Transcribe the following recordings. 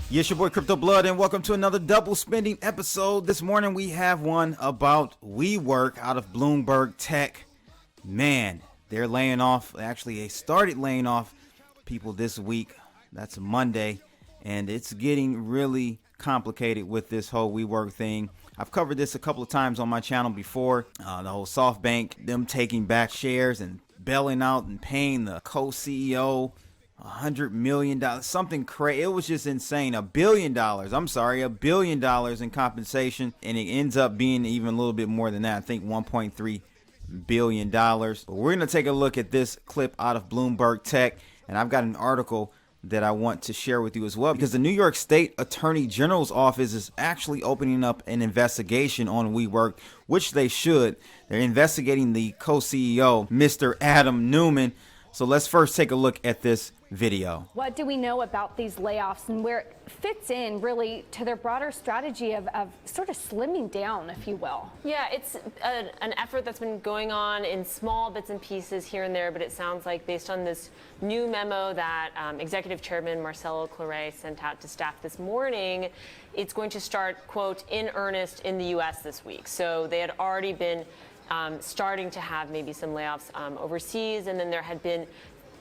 Yes, your boy Crypto Blood, and welcome to another Double Spending episode. This morning we have one about Wework out of Bloomberg Tech. Man, they're laying off. Actually, they started laying off people this week. That's Monday, and it's getting really complicated with this whole Wework thing. I've covered this a couple of times on my channel before. The whole SoftBank, them taking back shares and bailing out and paying the co-CEO $100 million, something crazy. It was just insane. $1 billion. I'm sorry, $1 billion in compensation, and it ends up being even a little bit more than that. I think $1.3 billion. But we're gonna take a look at this clip out of Bloomberg Tech, and I've got an article that I want to share with you as well, because the New York State Attorney General's office is actually opening up an investigation on Wework, which they should. They're investigating the co-CEO, Mr. Adam Neumann. So let's first take a look at this video. What do we know about these layoffs and where it fits in really to their broader strategy of sort of slimming down, if you will? Yeah, it's an effort that's been going on in small bits and pieces here and there, but it sounds like based on this new memo that Executive Chairman Marcelo Claure sent out to staff this morning, it's going to start, quote, in earnest in the U.S. this week. So they had already been starting to have maybe some layoffs overseas, and then there had been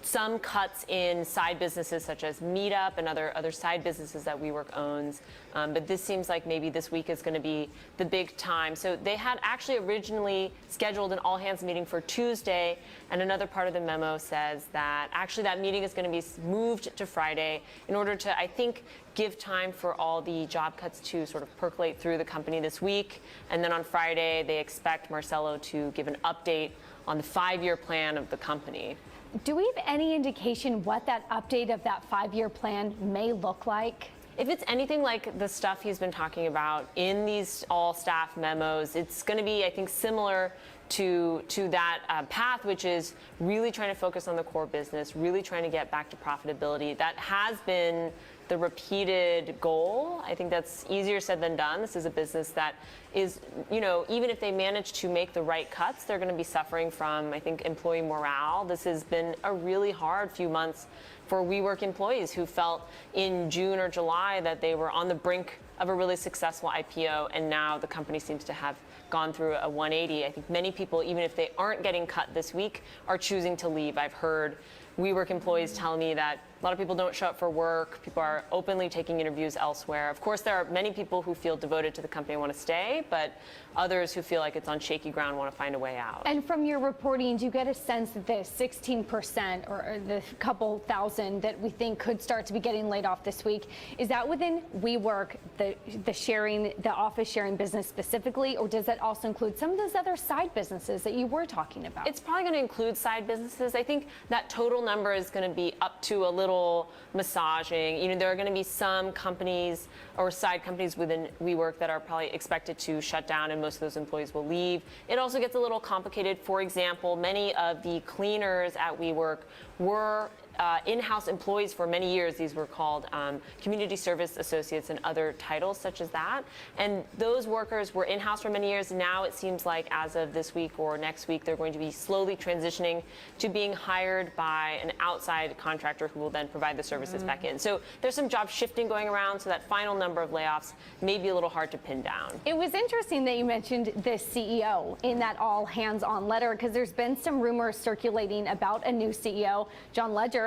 some cuts in side businesses such as Meetup and other side businesses that Wework owns. But this seems like maybe this week is going to be the big time. So they had actually originally scheduled an all-hands meeting for Tuesday, and another part of the memo says that actually that meeting is going to be moved to Friday in order to, I think, give time for all the job cuts to sort of percolate through the company this week. And then on Friday, they expect Marcelo to give an update on the 5-year plan of the company. Do we have any indication what that update of that 5-year plan may look like? If it's anything like the stuff he's been talking about in these all-staff memos, it's going to be, I think, similar to that path, which is really trying to focus on the core business, really trying to get back to profitability. That has been the repeated goal. I think that's easier said than done. This is a business that is, even if they manage to make the right cuts, they're going to be suffering from, I think, employee morale. This has been a really hard few months for Wework employees who felt in June or July that they were on the brink of a really successful IPO, and now the company seems to have gone through a 180. I think many people, even if they aren't getting cut this week, are choosing to leave. I've heard Wework employees tell me that a lot of people don't show up for work. People are openly taking interviews elsewhere. Of course, there are many people who feel devoted to the company and want to stay, but others who feel like it's on shaky ground want to find a way out. And from your reporting, do you get a sense that the 16% or the couple thousand that we think could start to be getting laid off this week, is that within Wework, the office sharing business specifically, or does that also include some of those other side businesses that you were talking about? It's probably going to include side businesses. I think that total number is going to be up to a little massaging. There are going to be some companies or side companies within Wework that are probably expected to shut down, and most of those employees will leave. It also gets a little complicated. For example, many of the cleaners at Wework were in-house employees for many years. These were called community service associates and other titles such as that. And those workers were in-house for many years. Now it seems like as of this week or next week, they're going to be slowly transitioning to being hired by an outside contractor who will then provide the services back in. So there's some job shifting going around, so that final number of layoffs may be a little hard to pin down. It was interesting that you mentioned the CEO in that all hands on letter, because there's been some rumors circulating about a new CEO, John Legere,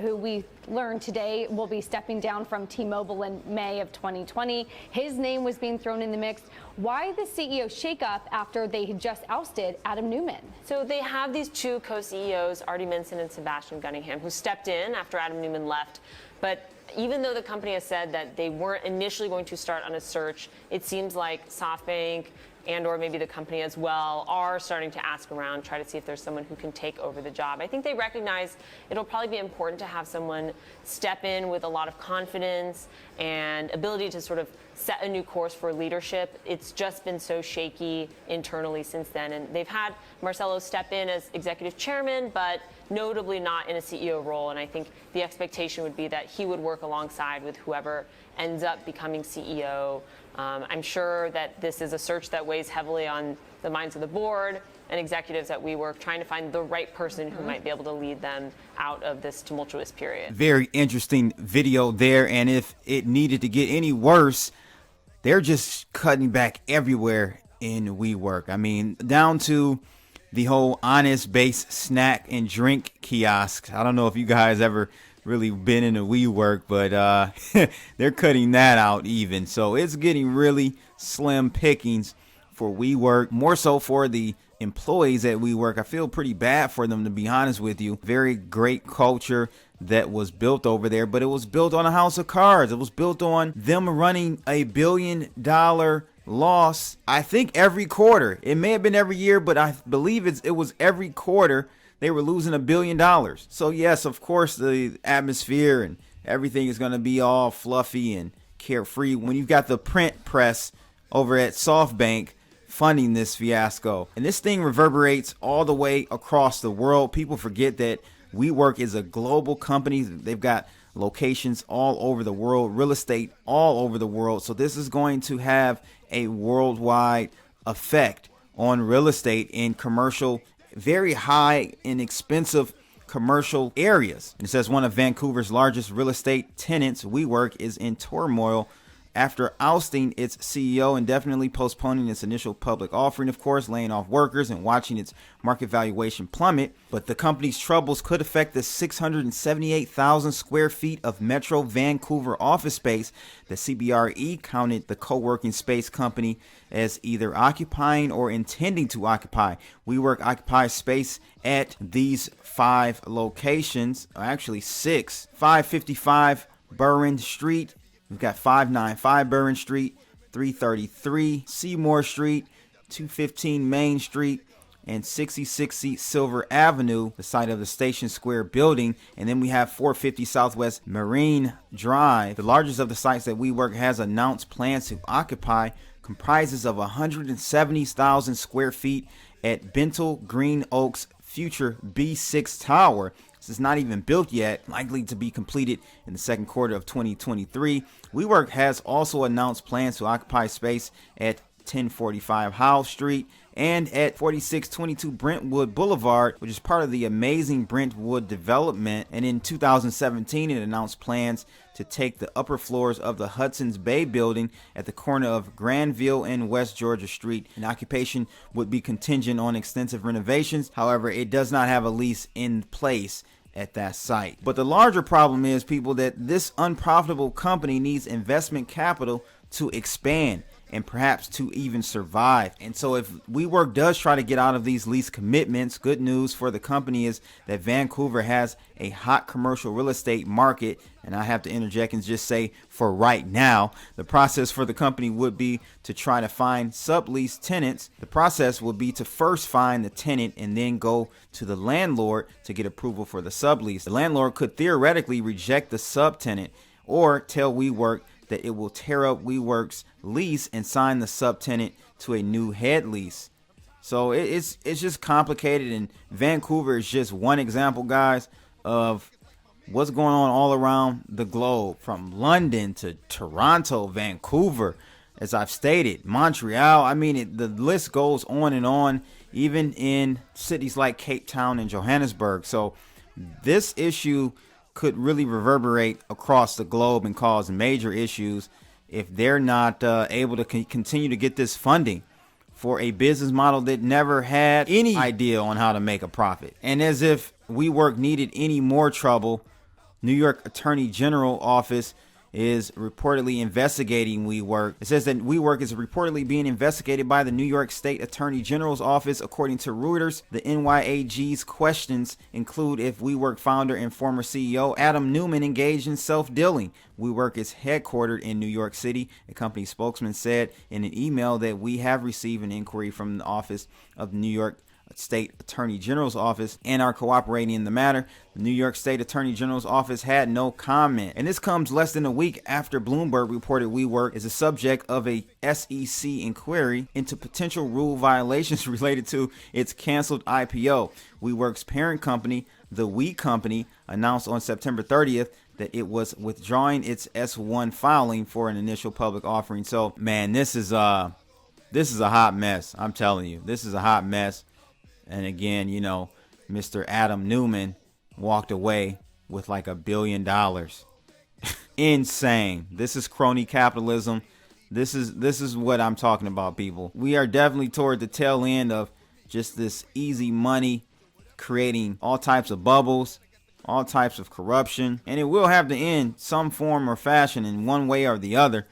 who we learned today will be stepping down from T-Mobile in May of 2020. His name was being thrown in the mix. Why the CEO shakeup after they had just ousted Adam Neumann? So they have these two co-CEOs, Artie Minson and Sebastian Gunningham, who stepped in after Adam Neumann left. But even though the company has said that they weren't initially going to start on a search, it seems like SoftBank and or maybe the company as well are starting to ask around, try to see if there's someone who can take over the job. I think they recognize it'll probably be important to have someone step in with a lot of confidence and ability to sort of set a new course for leadership. It's just been so shaky internally since then. And they've had Marcelo step in as executive chairman, but notably not in a CEO role. And I think the expectation would be that he would work alongside with whoever ends up becoming CEO. I'm sure that this is a search that weighs heavily on the minds of the board and executives at Wework, trying to find the right person who might be able to lead them out of this tumultuous period. Very interesting video there. And if it needed to get any worse, they're just cutting back everywhere in Wework. I mean, down to the whole honest base snack and drink kiosks. I don't know if you guys ever really been into Wework, but they're cutting that out even. So it's getting really slim pickings for Wework, more so for the employees at Wework. I feel pretty bad for them, to be honest with you. Very great culture that was built over there, but it was built on a house of cards. It was built on them running $1 billion loss, I think, every quarter. It may have been every year, but I believe it was every quarter they were losing $1 billion. So yes, of course, the atmosphere and everything is going to be all fluffy and carefree when you've got the print press over at SoftBank funding this fiasco. And this thing reverberates all the way across the world. People forget that Wework is a global company. They've got locations all over the world, real estate all over the world. So this is going to have a worldwide effect on real estate in commercial, very high and expensive commercial areas. And it says one of Vancouver's largest real estate tenants, Wework, is in turmoil after ousting its CEO, indefinitely postponing its initial public offering, of course, laying off workers and watching its market valuation plummet. But the company's troubles could affect the 678,000 square feet of Metro Vancouver office space that CBRE counted the co-working space company as either occupying or intending to occupy. WeWork occupies space at these 5 locations, or actually 6, 555 Burren Street. We've got 595 Burren Street, 333 Seymour Street, 215 Main Street, and 6060 Silver Avenue, the site of the Station Square building. And then we have 450 Southwest Marine Drive. The largest of the sites that WeWork has announced plans to occupy comprises of 170,000 square feet at Bentel Green Oaks future B6 Tower. This is not even built yet, likely to be completed in the second quarter of 2023. WeWork has also announced plans to occupy space at 1045 Howe Street and at 4622 Brentwood Boulevard, which is part of the amazing Brentwood development. And in 2017, it announced plans to take the upper floors of the Hudson's Bay building at the corner of Granville and West Georgia Street. An occupation would be contingent on extensive renovations. However, it does not have a lease in place at that site. But the larger problem is, people, that this unprofitable company needs investment capital to expand and perhaps to even survive. And so if WeWork does try to get out of these lease commitments, good news for the company is that Vancouver has a hot commercial real estate market. And I have to interject and just say, for right now, the process for the company would be to try to find sublease tenants. The process would be to first find the tenant and then go to the landlord to get approval for the sublease. The landlord could theoretically reject the subtenant or tell WeWork that it will tear up WeWork's lease and sign the subtenant to a new head lease. So it's just complicated, and Vancouver is just one example, guys, of what's going on all around the globe, from London to Toronto, Vancouver, as I've stated, Montreal. I mean, the list goes on and on, even in cities like Cape Town and Johannesburg. So this issue could really reverberate across the globe and cause major issues if they're not able to continue to get this funding for a business model that never had any idea on how to make a profit. And as if WeWork needed any more trouble, New York Attorney General office is reportedly investigating WeWork. It says that WeWork is reportedly being investigated by the New York State Attorney General's office, according to Reuters. The NYAG's questions include if WeWork founder and former CEO Adam Neumann engaged in self-dealing. WeWork is headquartered in New York City. A company spokesman said in an email that we have received an inquiry from the office of the New York State Attorney General's office and are cooperating in the matter. The New York State Attorney General's office had no comment. And this comes less than a week after Bloomberg reported WeWork is the subject of a SEC inquiry into potential rule violations related to its canceled IPO. WeWork's parent company, the We Company, announced on September 30th that it was withdrawing its S1 filing for an initial public offering. So, man, this is This is a hot mess. I'm telling you, this is a hot mess. And again, you know, Mr. Adam Neumann walked away with like $1 billion. Insane. This is crony capitalism. This is what I'm talking about, people. We are definitely toward the tail end of just this easy money, creating all types of bubbles, all types of corruption, and it will have to end some form or fashion in one way or the other.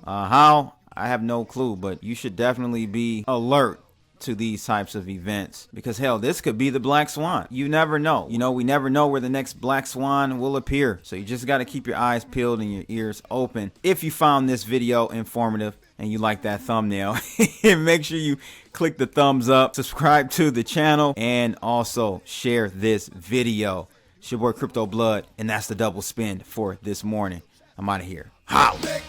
How? I have no clue, but you should definitely be alert to these types of events, because hell, this could be the black swan. You never know. You know, we never know where the next black swan will appear. So you just got to keep your eyes peeled and your ears open. If you found this video informative and you like that thumbnail, make sure you click the thumbs up, subscribe to the channel, and also share this video. It's your boy Crypto Blood, and that's the double spin for this morning. I'm out of here. Holla.